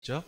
그죠?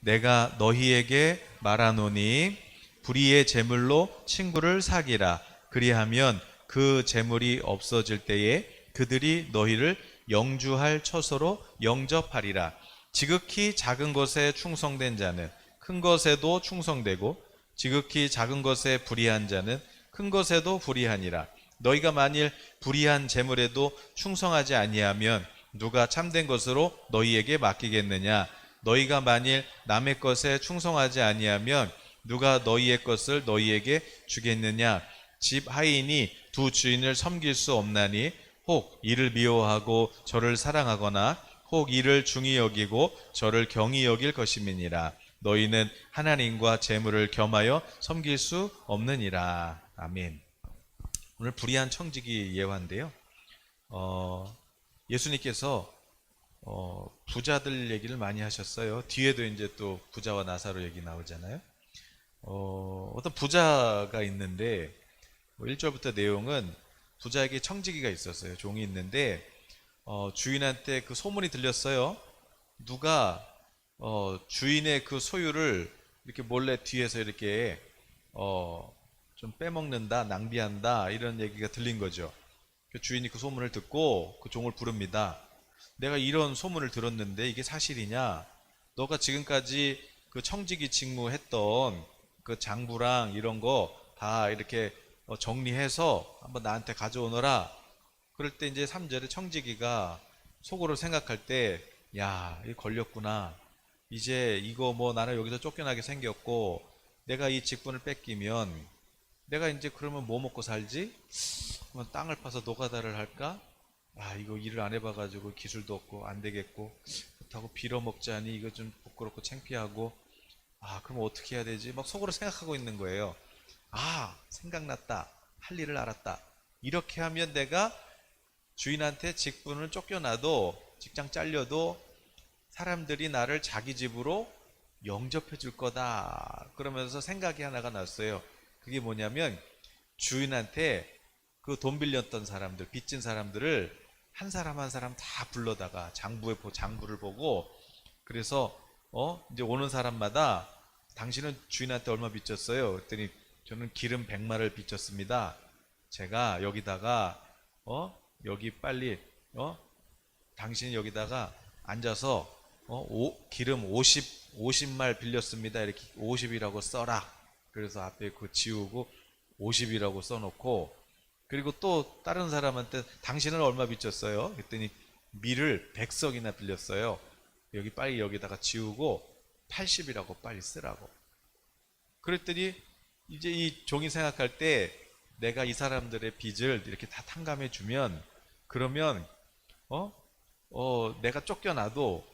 내가 너희에게 말하노니 불의의 재물로 친구를 사귀라. 그리하면 그 재물이 없어질 때에 그들이 너희를 영주할 처소로 영접하리라. 지극히 작은 것에 충성된 자는 큰 것에도 충성되고 지극히 작은 것에 불의한 자는 큰 것에도 불의하니라. 너희가 만일 불의한 재물에도 충성하지 아니하면 누가 참된 것으로 너희에게 맡기겠느냐? 너희가 만일 남의 것에 충성하지 아니하면 누가 너희의 것을 너희에게 주겠느냐? 집 하인이 두 주인을 섬길 수 없나니 혹 이를 미워하고 저를 사랑하거나 혹 이를 중히 여기고 저를 경히 여길 것임이니라. 너희는 하나님과 재물을 겸하여 섬길 수 없느니라. 아멘. 오늘 불의한 청지기 예화인데요. 예수님께서 부자들 얘기를 많이 하셨어요. 뒤에도 이제 또 부자와 나사로 얘기 나오잖아요. 어떤 부자가 있는데 1절부터 내용은 부자에게 청지기가 있었어요. 종이 있는데 주인한테 그 소문이 들렸어요. 누가 주인의 그 소유를 이렇게 몰래 뒤에서 이렇게 좀 빼먹는다, 낭비한다 이런 얘기가 들린 거죠. 그 주인이 그 소문을 듣고 그 종을 부릅니다. 내가 이런 소문을 들었는데 이게 사실이냐? 너가 지금까지 그 청지기 직무했던 그 장부랑 이런 거 다 이렇게 정리해서 한번 나한테 가져오너라. 그럴 때 이제 3절에 청지기가 속으로 생각할 때, 야, 이거 걸렸구나. 이제 이거 뭐 나는 여기서 쫓겨나게 생겼고, 내가 이 직분을 뺏기면, 내가 이제 그러면 뭐 먹고 살지? 그러면 땅을 파서 노가다를 할까? 아, 이거 일을 안 해봐가지고 기술도 없고 안 되겠고, 그렇다고 빌어먹자니 이거 좀 부끄럽고 창피하고, 아, 그럼 어떻게 해야 되지? 막 속으로 생각하고 있는 거예요. 아, 생각났다. 할 일을 알았다. 이렇게 하면 내가 주인한테 직분을 쫓겨나도 직장 잘려도 사람들이 나를 자기 집으로 영접해 줄 거다. 그러면서 생각이 하나가 났어요. 그게 뭐냐면 주인한테 그 돈 빌렸던 사람들, 빚진 사람들을 한 사람 한 사람 다 불러다가 장부를 보고 그래서 이제 오는 사람마다 당신은 주인한테 얼마 빚졌어요? 그랬더니 저는 기름 100마를 빚졌습니다. 제가 여기다가 여기 빨리 당신이 여기다가 앉아서 기름 50말 빌렸습니다. 이렇게 50이라고 써라. 그래서 앞에 그 지우고 50이라고 써놓고 그리고 또 다른 사람한테 당신은 얼마 빚졌어요? 그랬더니 밀을 100석이나 빌렸어요. 여기 빨리 여기다가 지우고 80이라고 빨리 쓰라고. 그랬더니 이제 이 종이 생각할 때 내가 이 사람들의 빚을 이렇게 다 탕감해 주면 그러면 내가 쫓겨나도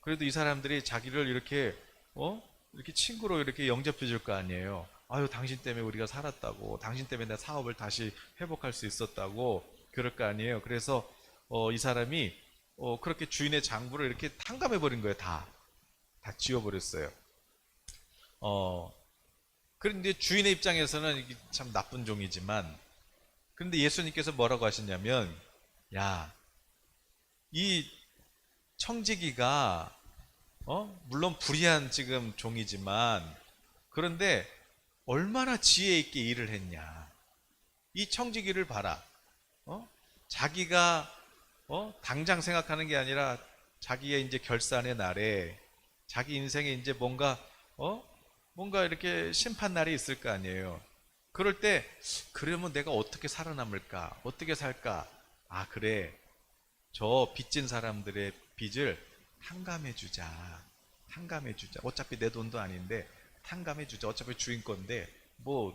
그래도 이 사람들이 자기를 이렇게 친구로 이렇게 영접해 줄 거 아니에요. 아유, 당신 때문에 우리가 살았다고, 당신 때문에 내 사업을 다시 회복할 수 있었다고 그럴 거 아니에요. 그래서 이 사람이 그렇게 주인의 장부를 이렇게 탕감해 버린 거예요. 다 지워버렸어요. 그런데 주인의 입장에서는 이게 참 나쁜 종이지만, 그런데 예수님께서 뭐라고 하셨냐면, 야, 이 청지기가 물론 불의한 지금 종이지만 그런데 얼마나 지혜 있게 일을 했냐. 이 청지기를 봐라. 자기가 당장 생각하는 게 아니라 자기의 이제 결산의 날에 자기 인생에 이제 뭔가 이렇게 심판 날이 있을 거 아니에요. 그럴 때 그러면 내가 어떻게 살아남을까? 어떻게 살까? 아, 그래. 저 빚진 사람들의 빚을 탕감해주자. 탕감해주자. 어차피 내 돈도 아닌데 탕감해주자. 어차피 주인 건데 뭐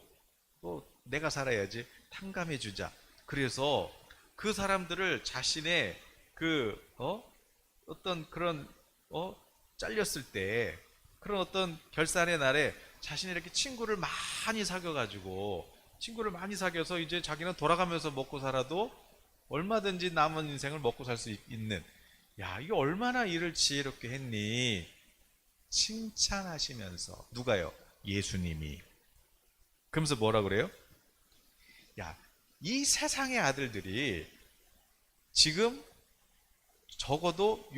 내가 살아야지. 탕감해주자. 그래서 그 사람들을 자신의 어떤 그런 잘렸을 때 그런 어떤 결산의 날에 자신이 이렇게 친구를 많이 사귀어서 이제 자기는 돌아가면서 먹고 살아도 얼마든지 남은 인생을 먹고 살 수 있는, 야, 이게 얼마나 일을 지혜롭게 했니? 칭찬하시면서. 누가요? 예수님이. 그러면서 뭐라 그래요? 야, 이 세상의 아들들이 지금 적어도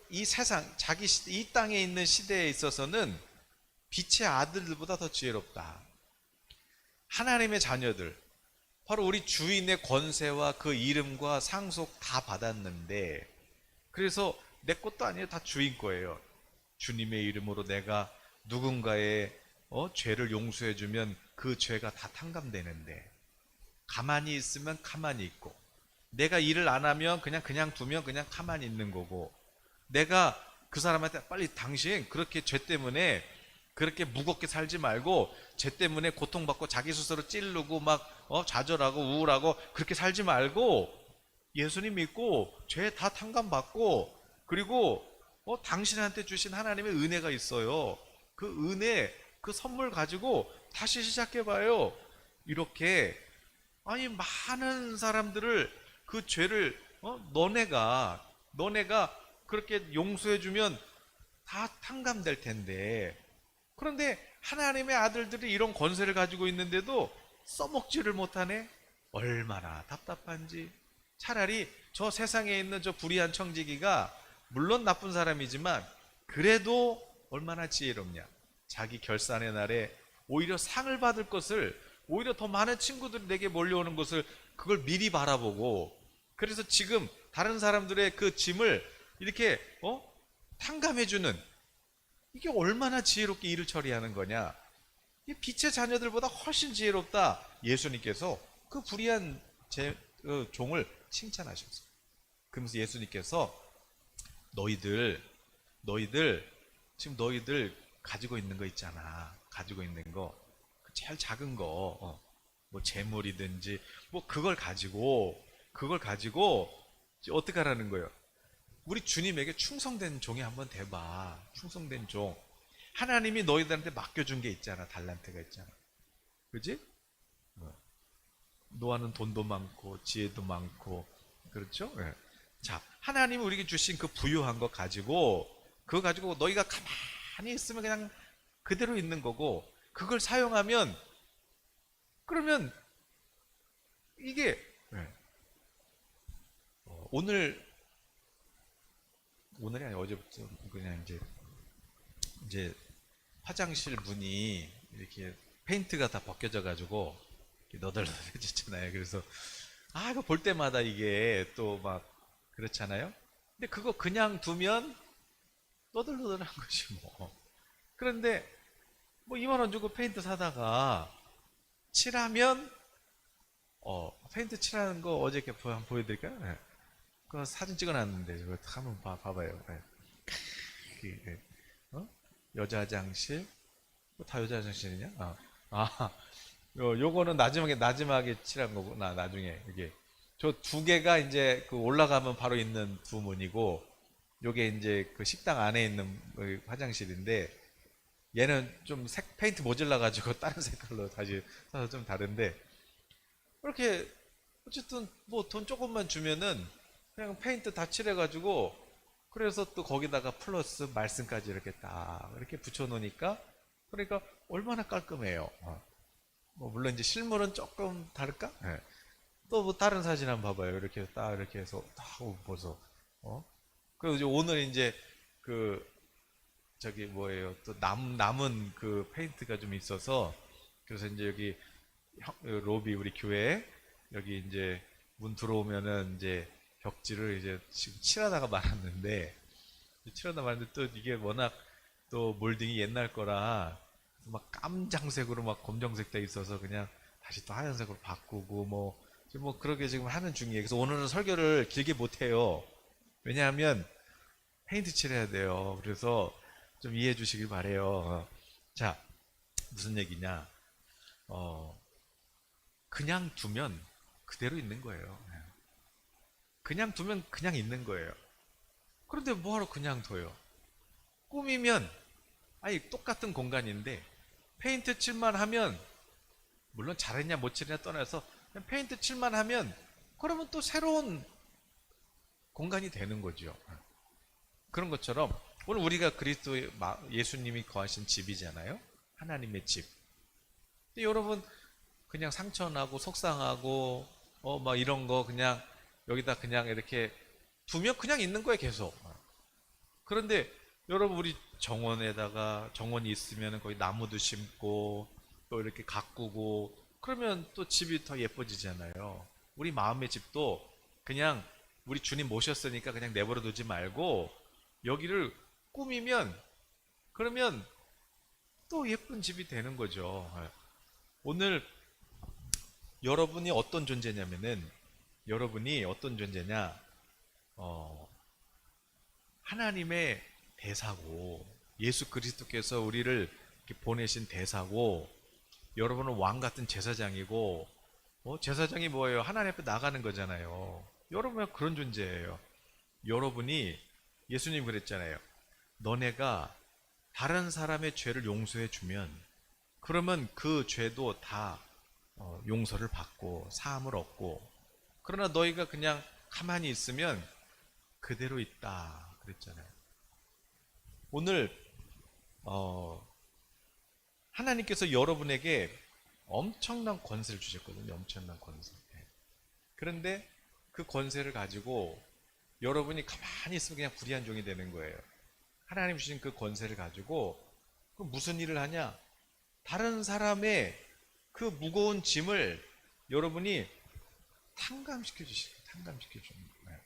이 세상, 이 땅에 있는 시대에 있어서는 빛의 아들들보다 더 지혜롭다. 하나님의 자녀들, 바로 우리 주인의 권세와 그 이름과 상속 다 받았는데, 그래서 내 것도 아니에요. 다 주인 거예요. 주님의 이름으로 내가 누군가의 죄를 용서해주면 그 죄가 다 탕감되는데, 가만히 있으면 가만히 있고, 내가 일을 안 하면 그냥 두면 그냥 가만히 있는 거고, 내가 그 사람한테 빨리 당신 그렇게 죄 때문에 그렇게 무겁게 살지 말고 죄 때문에 고통받고 자기 스스로 찌르고 막 좌절하고 우울하고 그렇게 살지 말고 예수님 믿고 죄 다 탕감받고, 그리고 당신한테 주신 하나님의 은혜가 있어요. 그 은혜, 그 선물 가지고 다시 시작해봐요. 이렇게 아니 많은 사람들을 그 죄를 너네가 그렇게 용서해주면 다 탕감될 텐데, 그런데 하나님의 아들들이 이런 권세를 가지고 있는데도 써먹지를 못하네. 얼마나 답답한지. 차라리 저 세상에 있는 저 불의한 청지기가 물론 나쁜 사람이지만 그래도 얼마나 지혜롭냐. 자기 결산의 날에 오히려 상을 받을 것을, 오히려 더 많은 친구들이 내게 몰려오는 것을 그걸 미리 바라보고, 그래서 지금 다른 사람들의 그 짐을 이렇게 탕감해주는, 이게 얼마나 지혜롭게 일을 처리하는 거냐. 이 빛의 자녀들보다 훨씬 지혜롭다. 예수님께서 그 불의한 종을 칭찬하셨어요. 그러면서 예수님께서 너희들 지금 너희들 가지고 있는 거 있잖아. 가지고 있는 거 제일 작은 거, 뭐 재물이든지 뭐 그걸 가지고 어떻게 하라는 거예요? 우리 주님에게 충성된 종이 한번 돼봐. 충성된 종. 하나님이 너희들한테 맡겨준 게 있잖아. 달란트가 있잖아. 그지? 노아는 돈도 많고 지혜도 많고, 그렇죠? 네. 자, 하나님이 우리에게 주신 그 부유한 거 가지고, 그거 가지고 너희가 가만히 있으면 그냥 그대로 있는 거고, 그걸 사용하면, 그러면 이게 오늘이 아니 어제부터 그냥 이제 화장실 문이 이렇게 페인트가 다 벗겨져 가지고 너덜너덜해졌잖아요. 그래서 이거 볼 때마다 이게 또 막 그렇잖아요. 근데 그거 그냥 두면 너덜너덜한 거지 뭐. 그런데 뭐 2만 원 주고 페인트 사다가 칠하면, 페인트 칠하는 거 어제 이렇게 한번 보여드릴까요? 네. 그 사진 찍어놨는데 그거 한번 봐봐요. 네. 네. 여자 화장실, 다 여자 화장실이냐? 요거는 나지막에 칠한 거구나. 나중에 이게 저 두 개가 이제 그 올라가면 바로 있는 두 문이고, 요게 이제 그 식당 안에 있는 화장실인데, 얘는 좀 페인트 모질라 가지고 다른 색깔로 다시 사서 좀 다른데, 이렇게 어쨌든 뭐 돈 조금만 주면은 그냥 페인트 다 칠해가지고, 그래서 또 거기다가 플러스 말씀까지 이렇게 딱 이렇게 붙여놓으니까, 그러니까 얼마나 깔끔해요. 뭐 물론 이제 실물은 조금 다를까? 네. 또 뭐 다른 사진 한번 봐봐요. 이렇게 딱 이렇게 해서 딱 보소. 그리고 이제 오늘 이제 그 저기 뭐예요? 또 남은 그 페인트가 좀 있어서, 그래서 이제 여기 로비 우리 교회 여기 이제 문 들어오면은 이제 벽지를 이제 지금 칠하다가 말았는데, 또 이게 워낙 또 몰딩이 옛날 거라 막 깜장색으로 막 검정색 돼 있어서 그냥 다시 또 하얀색으로 바꾸고 뭐 그렇게 지금 하는 중이에요. 그래서 오늘은 설교를 길게 못 해요. 왜냐하면 페인트 칠해야 돼요. 그래서 좀 이해해 주시길 바래요. 자, 무슨 얘기냐? 그냥 두면 그대로 있는 거예요. 그냥 두면 그냥 있는 거예요. 그런데 뭐하러 그냥 둬요? 꾸미면, 똑같은 공간인데 페인트 칠만 하면, 물론 잘했냐 못 칠했냐 떠나서 그냥 페인트 칠만 하면, 그러면 또 새로운 공간이 되는 거죠. 그런 것처럼 오늘 우리가 예수님이 거하신 집이잖아요. 하나님의 집. 근데 여러분 그냥 상처나고 속상하고 막 이런 거 그냥 여기다 그냥 이렇게 두면 그냥 있는 거예요, 계속. 그런데 여러분, 우리 정원이 있으면 거기 나무도 심고 또 이렇게 가꾸고 그러면 또 집이 더 예뻐지잖아요. 우리 마음의 집도 그냥 우리 주님 모셨으니까 그냥 내버려 두지 말고 여기를 꾸미면, 그러면 또 예쁜 집이 되는 거죠. 오늘 여러분이 어떤 존재냐, 어, 하나님의 대사고, 예수 그리스도께서 우리를 이렇게 보내신 대사고, 여러분은 왕 같은 제사장이고, 제사장이 뭐예요? 하나님 앞에 나가는 거잖아요. 여러분은 그런 존재예요. 여러분이, 예수님 그랬잖아요. 너네가 다른 사람의 죄를 용서해 주면, 그러면 그 죄도 다 용서를 받고 사함을 얻고, 그러나 너희가 그냥 가만히 있으면 그대로 있다 그랬잖아요. 오늘 하나님께서 여러분에게 엄청난 권세를 주셨거든요. 엄청난 권세. 그런데 그 권세를 가지고 여러분이 가만히 있으면 그냥 불의한 종이 되는 거예요. 하나님 주신 그 권세를 가지고 그럼 무슨 일을 하냐? 다른 사람의 그 무거운 짐을 여러분이 탕감시켜 주는 거예요.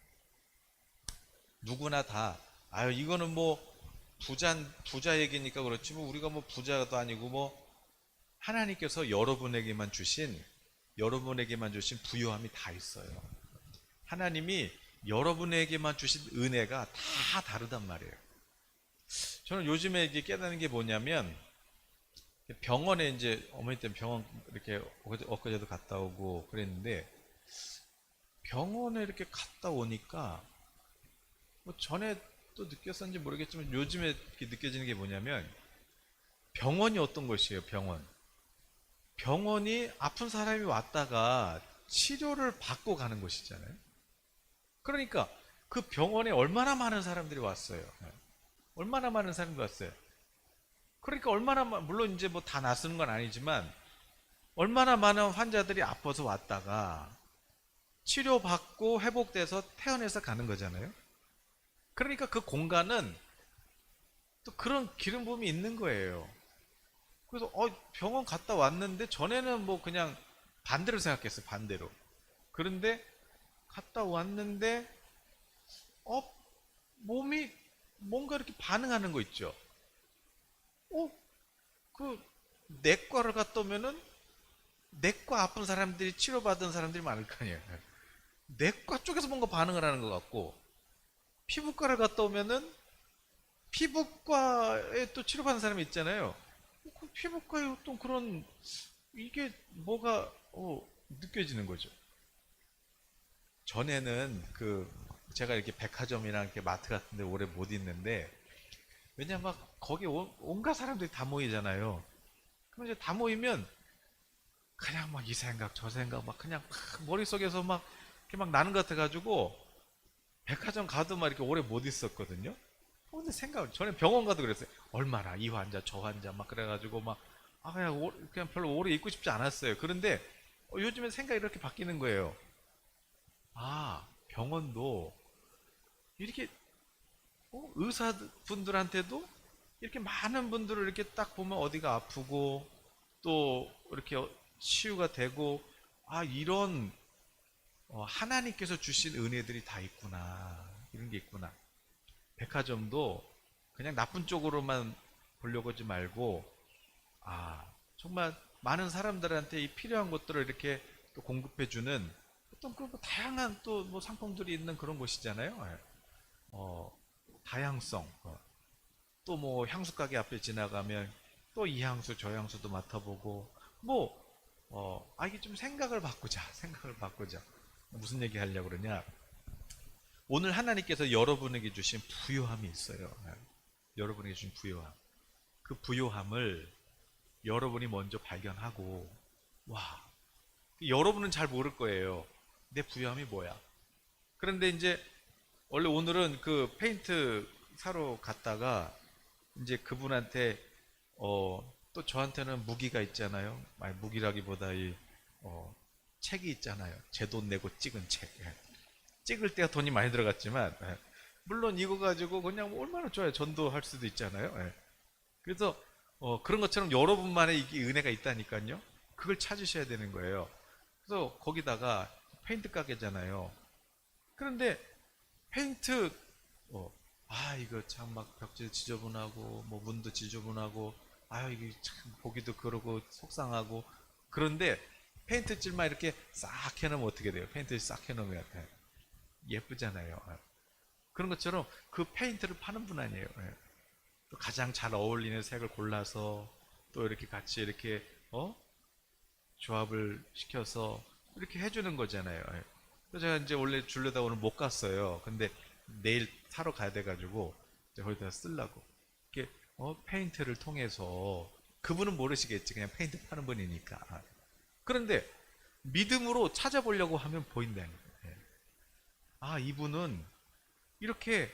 누구나 다, 아유, 이거는 뭐 부자 얘기니까 그렇지, 뭐 우리가 뭐 부자도 아니고, 뭐 하나님께서 여러분에게만 주신 부요함이 다 있어요. 하나님이 여러분에게만 주신 은혜가 다 다르단 말이에요. 저는 요즘에 이게 깨닫는 게 뭐냐면, 병원에 이제 어머니 때문에 병원 이렇게 엊그제도 갔다 오고 그랬는데, 병원에 이렇게 갔다 오니까 뭐 전에 또 느꼈었는지 모르겠지만 요즘에 이렇게 느껴지는 게 뭐냐면, 병원이 어떤 것이에요? 병원이 아픈 사람이 왔다가 치료를 받고 가는 곳이잖아요. 그러니까 그 병원에 얼마나 많은 사람들이 왔어요. 얼마나 많은 사람들이 왔어요. 그러니까 물론 이제 뭐 다 낫는 건 아니지만 얼마나 많은 환자들이 아파서 왔다가 치료받고 회복돼서 퇴원해서 가는 거잖아요. 그러니까 그 공간은 또 그런 기름 부음이 있는 거예요. 그래서 병원 갔다 왔는데, 전에는 뭐 그냥 반대로 생각했어요. 반대로. 그런데 갔다 왔는데 어 몸이 뭔가 이렇게 반응하는 거 있죠. 그 내과를 갔다 오면은 내과 아픈 사람들이 치료받은 사람들이 많을 거 아니에요. 내과 쪽에서 뭔가 반응을 하는 것 같고, 피부과를 갔다 오면은 피부과에 또 치료받는 사람이 있잖아요. 그 피부과에 어떤 그런, 이게 뭐가 느껴지는 거죠. 전에는 제가 이렇게 백화점이나 이렇게 마트 같은 데 오래 못 있는데, 왜냐면 막 거기 온갖 사람들이 다 모이잖아요. 그럼 이제 다 모이면 그냥 막 이 생각 저 생각 막 그냥 막 머릿속에서 막 이렇게 막 나는 것 같아가지고 백화점 가도 막 이렇게 오래 못 있었거든요. 근데 전에 병원 가도 그랬어요. 얼마나 이 환자 저 환자 막 그래가지고 막 그냥 별로 오래 있고 싶지 않았어요. 그런데 요즘에 생각이 이렇게 바뀌는 거예요. 병원도 이렇게 의사분들한테도 이렇게 많은 분들을 이렇게 딱 보면 어디가 아프고 또 이렇게 치유가 되고, 이런 하나님께서 주신 은혜들이 다 있구나, 이런 게 있구나. 백화점도 그냥 나쁜 쪽으로만 보려고 하지 말고, 정말 많은 사람들한테 이 필요한 것들을 이렇게 또 공급해주는 어떤 그 다양한 또 뭐 상품들이 있는 그런 곳이잖아요. 다양성. 또 뭐 향수 가게 앞에 지나가면 또 이 향수 저 향수도 맡아보고, 이게 좀 생각을 바꾸자. 무슨 얘기 하려고 그러냐? 오늘 하나님께서 여러분에게 주신 부요함이 있어요. 여러분에게 주신 부요함. 그 부요함을 여러분이 먼저 발견하고, 여러분은 잘 모를 거예요. 내 부요함이 뭐야? 그런데 이제 원래 오늘은 그 페인트 사러 갔다가 이제 그분한테 또 저한테는 무기가 있잖아요. 무기라기보다 책이 있잖아요. 제 돈 내고 찍은 책. 찍을 때가 돈이 많이 들어갔지만, 물론 이거 가지고 그냥 뭐 얼마나 좋아요. 전도할 수도 있잖아요. 그래서 그런 것처럼 여러분만의 이게 은혜가 있다니까요. 그걸 찾으셔야 되는 거예요. 그래서 거기다가 페인트 가게잖아요. 그런데 페인트 이거 참 막 벽지 지저분하고 뭐 문도 지저분하고 이게 참 보기도 그러고 속상하고, 그런데 페인트 칠만 이렇게 싹 해놓으면 어떻게 돼요? 페인트 싹 해놓으면 예쁘잖아요. 그런 것처럼 그 페인트를 파는 분 아니에요. 또 가장 잘 어울리는 색을 골라서 또 이렇게 같이 이렇게 조합을 시켜서 이렇게 해주는 거잖아요. 그래서 제가 이제 원래 주려다 오늘 못 갔어요. 근데 내일 사러 가야 돼가지고 이제 거기다 쓰려고 이렇게 페인트를 통해서, 그분은 모르시겠지. 그냥 페인트 파는 분이니까. 그런데 믿음으로 찾아보려고 하면 보인다는 거예요. 이분은 이렇게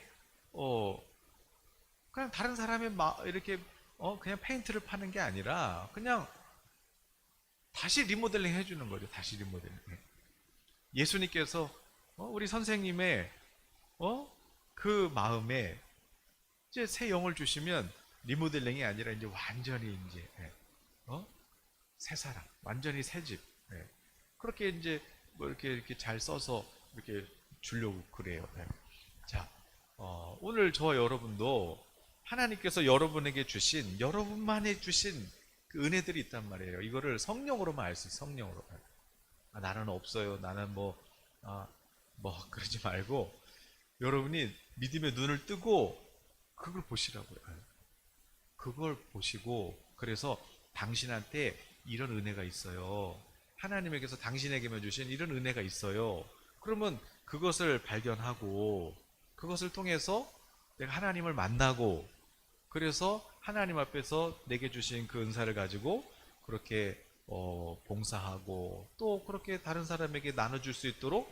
그냥 다른 사람의 이렇게 그냥 페인트를 파는 게 아니라 그냥 다시 리모델링 해주는 거죠. 다시 리모델링. 예수님께서 우리 선생님의 그 마음에 이제 새 영을 주시면 리모델링이 아니라 이제 완전히 이제 새 사람, 완전히 새 집. 그렇게 이제 뭐 이렇게 잘 써서 이렇게 주려고 그래요. 자, 오늘 저와 여러분도 하나님께서 여러분에게 주신, 여러분만에 주신 그 은혜들이 있단 말이에요. 이거를 성령으로만 알 수 있어요. 성령으로. 나는 없어요. 나는 뭐 그러지 말고 여러분이 믿음의 눈을 뜨고 그걸 보시라고요. 그걸 보시고, 그래서 당신한테 이런 은혜가 있어요. 하나님에게서 당신에게만 주신 이런 은혜가 있어요. 그러면 그것을 발견하고 그것을 통해서 내가 하나님을 만나고, 그래서 하나님 앞에서 내게 주신 그 은사를 가지고 그렇게 봉사하고 또 그렇게 다른 사람에게 나눠줄 수 있도록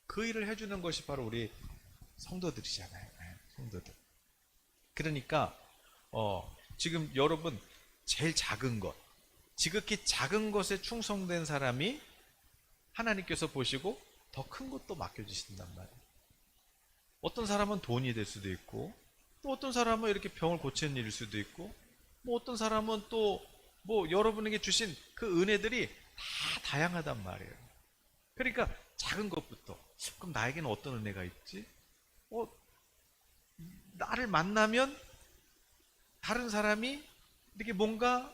그 일을 해주는 것이 바로 우리 성도들이잖아요. 성도들. 그러니까 지금 여러분 제일 작은 것, 지극히 작은 것에 충성된 사람이 하나님께서 보시고 더 큰 것도 맡겨주신단 말이에요. 어떤 사람은 돈이 될 수도 있고, 또 어떤 사람은 이렇게 병을 고치는 일일 수도 있고, 뭐 어떤 사람은 또 뭐 여러분에게 주신 그 은혜들이 다 다양하단 말이에요. 그러니까 작은 것부터, 그럼 나에게는 어떤 은혜가 있지? 나를 만나면 다른 사람이 이렇게 뭔가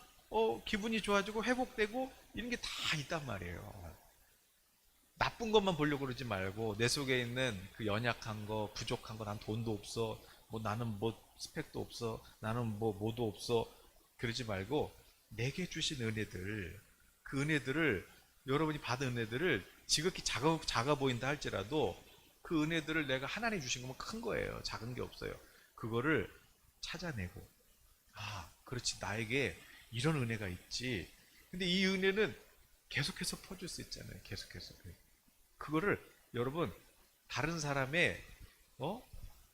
기분이 좋아지고 회복되고 이런 게 다 있단 말이에요. 나쁜 것만 보려고 그러지 말고 내 속에 있는 그 연약한 거, 부족한 거, 난 돈도 없어, 뭐 나는 뭐 스펙도 없어, 나는 뭐 뭐도 없어, 그러지 말고 내게 주신 은혜들, 그 은혜들을, 여러분이 받은 은혜들을 지극히 작아 보인다 할지라도 그 은혜들을 내가 하나님 주신 거면 큰 거예요. 작은 게 없어요. 그거를 찾아내고, 그렇지, 나에게 이런 은혜가 있지. 근데 이 은혜는 계속해서 퍼줄 수 있잖아요. 계속해서. 그거를 여러분 다른 사람의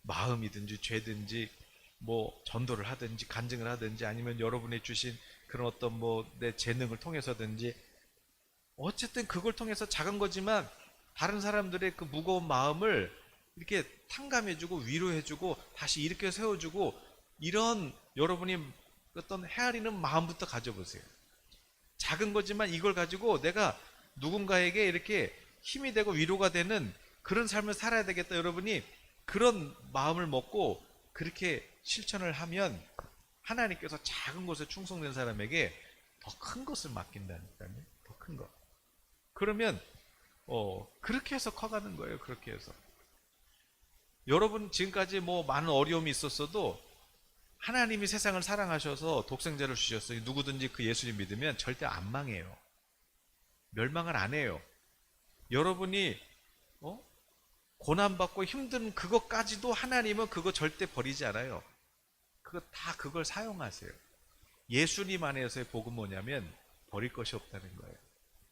마음이든지 죄든지 뭐 전도를 하든지 간증을 하든지 아니면 여러분이 주신 그런 어떤 뭐 내 재능을 통해서든지, 어쨌든 그걸 통해서 작은 거지만 다른 사람들의 그 무거운 마음을 이렇게 탕감해주고 위로해주고 다시 일으켜 세워주고, 이런 여러분이 어떤 헤아리는 마음부터 가져보세요. 작은 거지만 이걸 가지고 내가 누군가에게 이렇게 힘이 되고 위로가 되는 그런 삶을 살아야 되겠다. 여러분이 그런 마음을 먹고 그렇게 실천을 하면 하나님께서 작은 것에 충성된 사람에게 더 큰 것을 맡긴다니까요. 더 큰 것. 그러면 그렇게 해서 커가는 거예요. 그렇게 해서. 여러분 지금까지 뭐 많은 어려움이 있었어도 하나님이 세상을 사랑하셔서 독생자를 주셨어요. 누구든지 그 예수님 믿으면 절대 안 망해요. 멸망을 안 해요. 여러분이 고난받고 힘든 그것까지도 하나님은 그거 절대 버리지 않아요. 그걸 사용하세요. 예수님 안에서의 복은 뭐냐면 버릴 것이 없다는 거예요.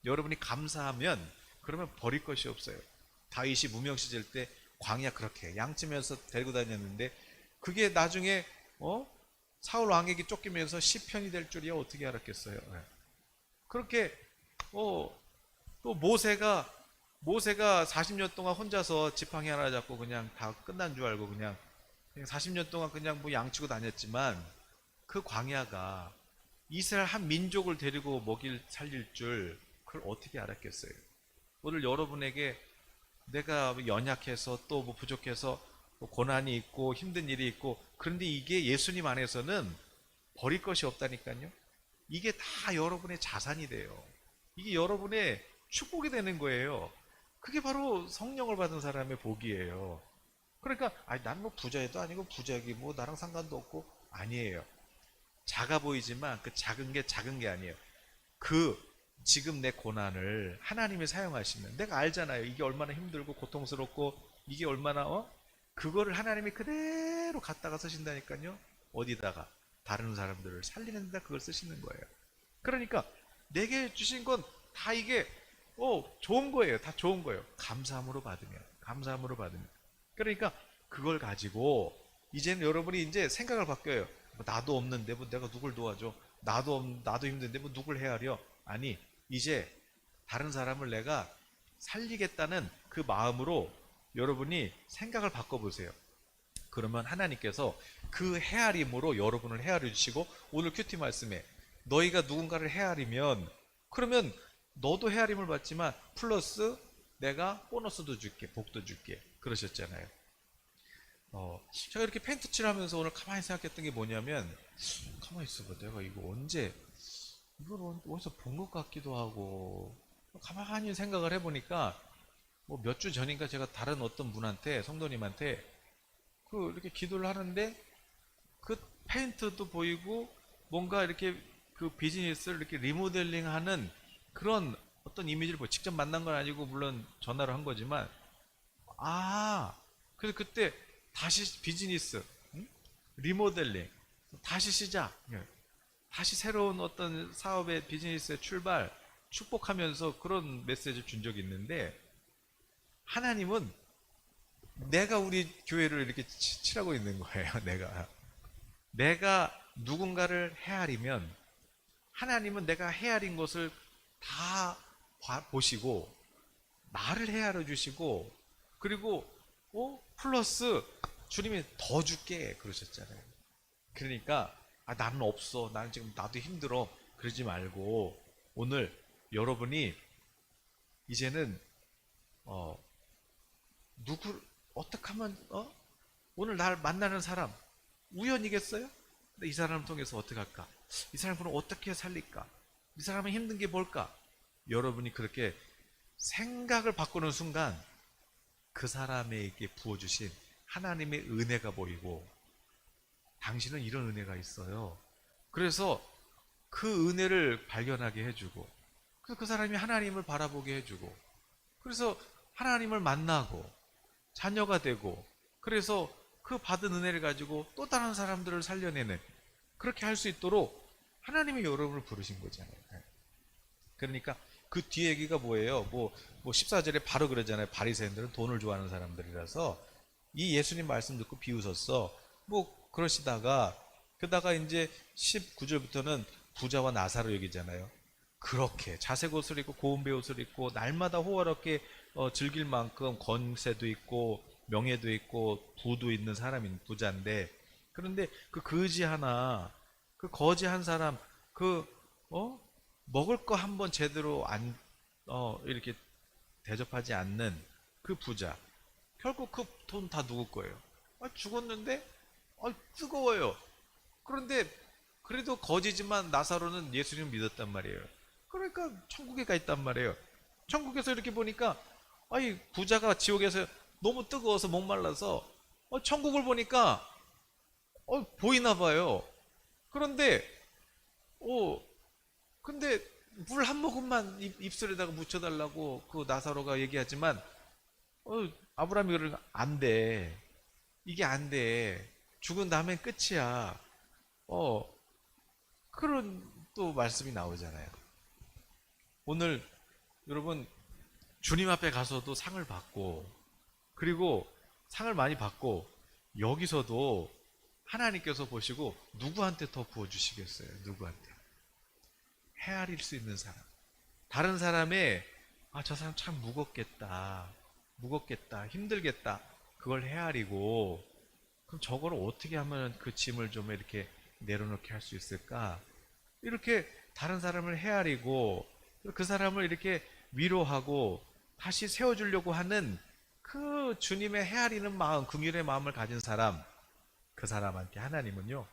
여러분이 감사하면 그러면 버릴 것이 없어요. 다윗이 무명 시절 때 광야 그렇게 양치면서 데리고 다녔는데 그게 나중에 사울 왕에게 쫓기면서 시편이 될 줄이야 어떻게 알았겠어요. 그렇게 또 모세가 모세가 40년 동안 혼자서 지팡이 하나 잡고 그냥 다 끝난 줄 알고 그냥 40년 동안 그냥 뭐 양치고 다녔지만, 그 광야가 이스라엘 한 민족을 데리고 먹일 살릴 줄 그걸 어떻게 알았겠어요? 오늘 여러분에게 내가 연약해서 또 뭐 부족해서 뭐 고난이 있고 힘든 일이 있고, 그런데 이게 예수님 안에서는 버릴 것이 없다니까요. 이게 다 여러분의 자산이 돼요. 이게 여러분의 축복이 되는 거예요. 그게 바로 성령을 받은 사람의 복이에요. 그러니까 아니 난 뭐 부자애도 아니고 부자기 뭐 나랑 상관도 없고, 아니에요. 작아 보이지만 그 작은 게 아니에요. 그 지금 내 고난을 하나님이 사용하시면, 내가 알잖아요. 이게 얼마나 힘들고 고통스럽고 이게 얼마나 그거를 하나님이 그대로 갖다가 쓰신다니까요. 어디다가? 다른 사람들을 살리는 데다 그걸 쓰시는 거예요. 그러니까 내게 주신 건 다 이게 좋은 거예요. 다 좋은 거예요. 감사함으로 받으면. 그러니까 그걸 가지고 이제는 여러분이 이제 생각을 바뀌어요. 뭐 나도 없는데 뭐 내가 누굴 도와줘? 나도 힘든데 뭐 누굴 헤아려? 아니, 이제 다른 사람을 내가 살리겠다는 그 마음으로 여러분이 생각을 바꿔보세요. 그러면 하나님께서 그 헤아림으로 여러분을 헤아려 주시고, 오늘 큐티 말씀에 너희가 누군가를 헤아리면, 그러면 너도 헤아림을 받지만 플러스 내가 보너스도 줄게, 복도 줄게, 그러셨잖아요. 제가 이렇게 펜트 칠하면서 오늘 가만히 생각했던 게 뭐냐면, 가만히 있어봐, 내가 이거 언제, 이걸 어디서 본 것 같기도 하고, 가만히 생각을 해보니까 뭐 몇 주 전인가 제가 다른 어떤 분한테, 성도님한테 그 이렇게 기도를 하는데, 그 페인트도 보이고 뭔가 이렇게 그 비즈니스를 이렇게 리모델링하는 그런 어떤 이미지를 직접 만난 건 아니고 물론 전화로 한 거지만, 그래서 그때 다시 비즈니스, 응? 리모델링, 다시 시작, 예. 다시 새로운 어떤 사업의 비즈니스의 출발 축복하면서 그런 메시지를 준 적이 있는데, 하나님은 내가 우리 교회를 이렇게 칠하고 있는 거예요. 내가 누군가를 헤아리면 하나님은 내가 헤아린 것을 다 보시고 나를 헤아려 주시고, 그리고 플러스 주님이 더 줄게 그러셨잖아요. 그러니까 나는 없어, 나는 지금 나도 힘들어, 그러지 말고 오늘 여러분이 이제는 누구 어떻게 하면 오늘 날 만나는 사람 우연이겠어요? 근데 이 사람을 통해서 어떻게 할까? 이 사람을 어떻게 살릴까? 이 사람은 힘든 게 뭘까? 여러분이 그렇게 생각을 바꾸는 순간 그 사람에게 부어주신 하나님의 은혜가 보이고, 당신은 이런 은혜가 있어요. 그래서 그 은혜를 발견하게 해주고, 그래서 그 사람이 하나님을 바라보게 해주고, 그래서 하나님을 만나고 자녀가 되고, 그래서 그 받은 은혜를 가지고 또 다른 사람들을 살려내는, 그렇게 할 수 있도록 하나님이 여러분을 부르신 거잖아요. 그러니까 그 뒤에 얘기가 뭐예요? 뭐 14절에 바로 그러잖아요. 바리새인들은 돈을 좋아하는 사람들이라서 이 예수님 말씀 듣고 비웃었어. 뭐 그러시다가 그다가 이제 19절부터는 부자와 나사로 얘기잖아요. 그렇게 자색 옷을 입고 고운 베옷을 입고 날마다 호화롭게 즐길 만큼 권세도 있고 명예도 있고 부도 있는 사람인 부자인데, 그런데 그 거지 하나, 그 거지 한 사람, 그 먹을 거 한번 제대로 안 이렇게 대접하지 않는 그 부자, 결국 그 돈 다 누구 거예요? 죽었는데 뜨거워요. 그런데 그래도 거지지만 나사로는 예수님을 믿었단 말이에요. 그러니까 천국에 가 있단 말이에요. 천국에서 이렇게 보니까 부자가 지옥에서 너무 뜨거워서 목말라서 천국을 보니까 보이나 봐요. 그런데 근데 물 한 모금만 입술에다가 묻혀달라고 그 나사로가 얘기하지만 아브라함이 그를 안 돼. 이게 안 돼. 죽은 다음엔 끝이야. 그런 또 말씀이 나오잖아요. 오늘 여러분 주님 앞에 가서도 상을 받고, 그리고 상을 많이 받고, 여기서도 하나님께서 보시고 누구한테 더 부어주시겠어요? 누구한테? 헤아릴 수 있는 사람, 다른 사람의 아, 저 사람 참 무겁겠다. 무겁겠다. 힘들겠다. 그걸 헤아리고, 그럼 저거를 어떻게 하면 그 짐을 좀 이렇게 내려놓게 할 수 있을까? 이렇게 다른 사람을 헤아리고, 그 사람을 이렇게 위로하고, 다시 세워주려고 하는 그 주님의 헤아리는 마음, 긍휼의 마음을 가진 사람, 그 사람한테 하나님은요,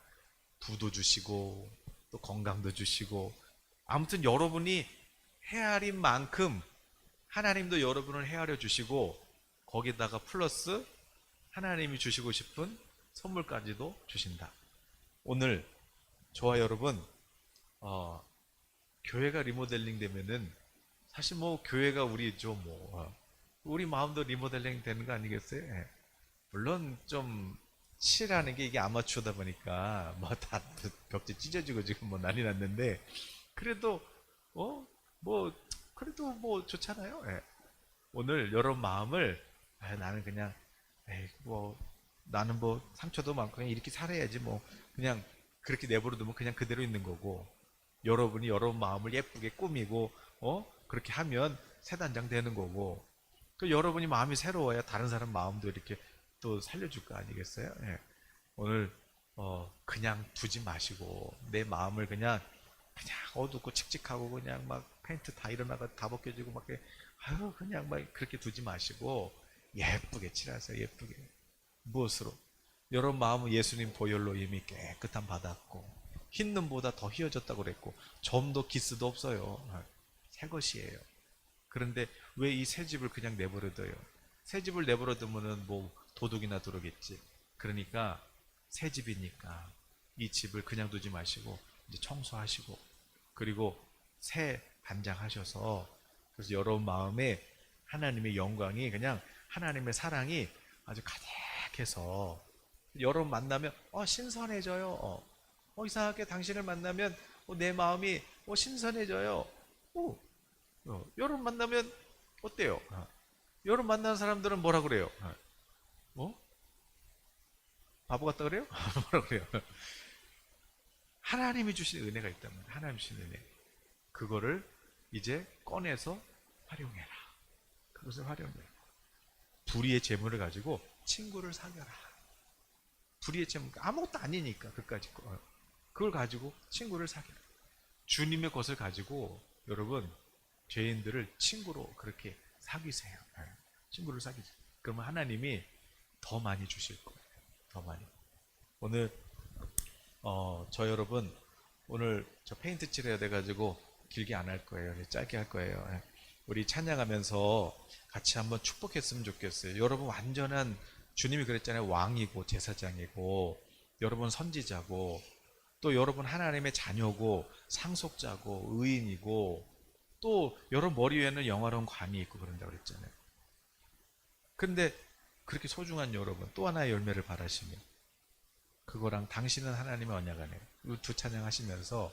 부도 주시고, 또 건강도 주시고, 아무튼 여러분이 헤아린 만큼 하나님도 여러분을 헤아려 주시고 거기다가 플러스 하나님이 주시고 싶은 선물까지도 주신다. 오늘 저와 여러분 교회가 리모델링 되면은 사실 뭐 교회가 우리죠 뭐 우리 마음도 리모델링 되는 거 아니겠어요? 예. 물론 좀 칠하는 게 이게 아마추어다 보니까 뭐 다 벽지 찢어지고 지금 뭐 난리 났는데 그래도 뭐 그래도 뭐 좋잖아요. 예. 오늘 여러분 마음을 나는 그냥 에이, 뭐 나는 뭐 상처도 많고 그냥 이렇게 살아야지 뭐 그냥 그렇게 내버려두면 그냥 그대로 있는 거고 여러분이 여러분 마음을 예쁘게 꾸미고 그렇게 하면 새 단장 되는 거고 그 여러분이 마음이 새로워야 다른 사람 마음도 이렇게 또 살려줄 거 아니겠어요? 예. 오늘 그냥 두지 마시고 내 마음을 그냥 어둡고 칙칙하고 그냥 막 페인트 다 일어나가 다 벗겨지고 막 아유 그냥 막 그렇게 두지 마시고 예쁘게 칠하세요. 예쁘게. 무엇으로? 여러분 마음은 예수님 보혈로 이미 깨끗함 받았고 흰 눈보다 더 희어졌다고 그랬고 점도 기스도 없어요. 새 것이에요. 그런데 왜 이 새 집을 그냥 내버려둬요? 새 집을 내버려두면은 뭐 도둑이나 들어오겠지. 그러니까 새 집이니까 이 집을 그냥 두지 마시고 이제 청소하시고 그리고 새 단장하셔서 그래서 여러분 마음에 하나님의 영광이 그냥 하나님의 사랑이 아주 가득해서 여러분 만나면 신선해져요. 이상하게 당신을 만나면 내 마음이 신선해져요. 여러분 만나면 어때요? 여러분 만나는 사람들은 뭐라 그래요? 바보 같다 그래요? 뭐라 그래요? 하나님이 주신 은혜가 있단 말이에요. 하나님 주신 은혜. 그거를 이제 꺼내서 활용해라. 그것을 활용해라. 불의의 재물을 가지고 친구를 사겨라. 불의의 재물 아무것도 아니니까 그까짓 거. 그걸 가지고 친구를 사겨라. 주님의 것을 가지고 여러분 죄인들을 친구로 그렇게 사귀세요. 친구를 사귀세요. 그러면 하나님이 더 많이 주실 거예요. 더 많이. 오늘 저 여러분 오늘 저 페인트 칠해야 돼가지고 길게 안 할 거예요. 짧게 할 거예요. 우리 찬양하면서 같이 한번 축복했으면 좋겠어요. 여러분 완전한 주님이 그랬잖아요. 왕이고 제사장이고 여러분 선지자고 또 여러분 하나님의 자녀고 상속자고 의인이고 또 여러분 머리 위에는 영화로운 관이 있고 그런다고 그랬잖아요. 근데 그렇게 소중한 여러분 또 하나의 열매를 바라시며 그거랑 당신은 하나님의 언약 안에 이 두 찬양 하시면서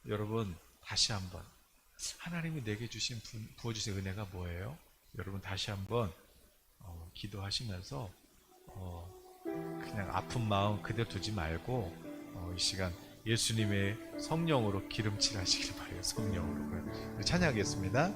여러분 다시 한번 하나님이 내게 주신 부어주신 은혜가 뭐예요? 여러분 다시 한번 기도하시면서 그냥 아픈 마음 그대로 두지 말고 이 시간 예수님의 성령으로 기름칠 하시길 바래요. 성령으로 찬양하겠습니다.